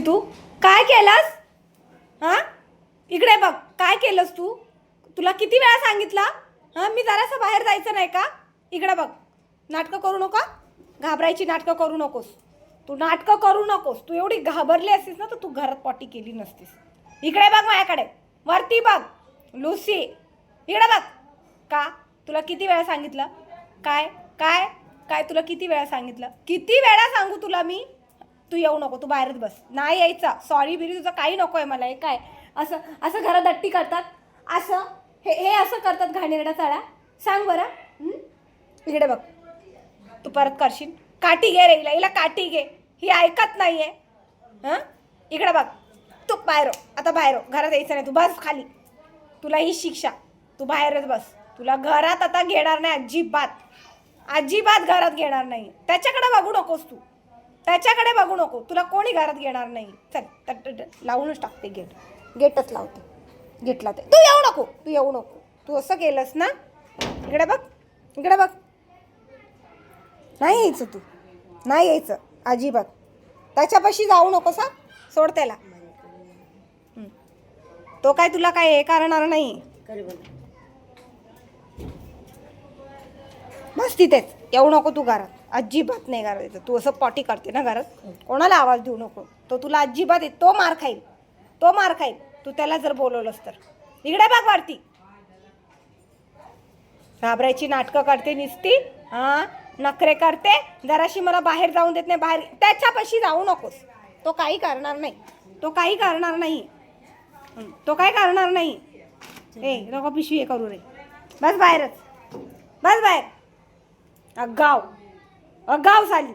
तू काय केलंस? हा, इकडे बघ, काय केलंस तू? तुला किती वेळा सांगितलं? हा, मी जरासं बाहेर जायचं नाही का? इकडे बघ, नाटकं करू नका, घाबरायची नाटकं करू नकोस. तू नाटकं करू नकोस. तू एवढी घाबरली असतीस ना तर तू घरात पॉटी केली नसतीस. इकडे बघ माझ्याकडे, वरती बघ लुसी, इकडे बघ. का तुला किती वेळा सांगितलं? काय काय काय तुला किती वेळा सांगितलं? किती वेळा सांगू तुला मी? तू येऊ नको, तू बाहेरच बस. नाही यायचा. सॉरी बिरी तुझं काही नको आहे मला. हे काय असं असं घरात दट्टी करतात? असं हे हे असं करतात घाणेरड्या चाळ्या? सांग बरं. इकडे बघ, तू परत करशील. काठी घे रे, हिला काठी घे. ही ऐकत नाहीये. हां, इकडे बघ, तू बाहेर हो. आता बाहेर हो, घरात यायचं नाही. तू बस खाली. तुला ही शिक्षा. तू बाहेरच बस. तुला घरात आता घेणार नाही अजिबात. अजिबात घरात घेणार नाही. त्याच्याकडे बघू नकोस तू. त्याच्याकडे बघू नको. तुला कोणी घरात घेणार नाही. चल, लावूनच टाकते गेट. गेटच लावते. गेट लावते. तू येऊ नको, तू येऊ नको. तू असं केलंस ना. इकडे बघ, इकडे बघ. नाही यायचं तू. नाही यायचं अजिबात. त्याच्यापाशी जाऊ नकोस. हा, सोड त्याला. तो काय तुला काय हे करणार नाही. बस तिथेच. येऊ नको तू घरात. अजिबात नाही घरात येतं. तू असं पॉटी करते ना घरात, कोणाला आवाज देऊ नको. तो तुला अजिबात येत. तो मार खाईल. तो मार खाईल तू त्याला जर बोलवलंस तर. इकडे बघ वरती. घाबरायची नाटकं करते नुसती. हां, नखरे करते. जराशी मला बाहेर जाऊन देत नाही. बाहेर त्याच्यापाशी जाऊ नकोस. तो काही करणार नाही. तो काही करणार नाही. तो काय करणार नाही. ए नको पिशवी हे करू रे. बस बाहेरच. बस बाहेर. अगाव अगाव झाली.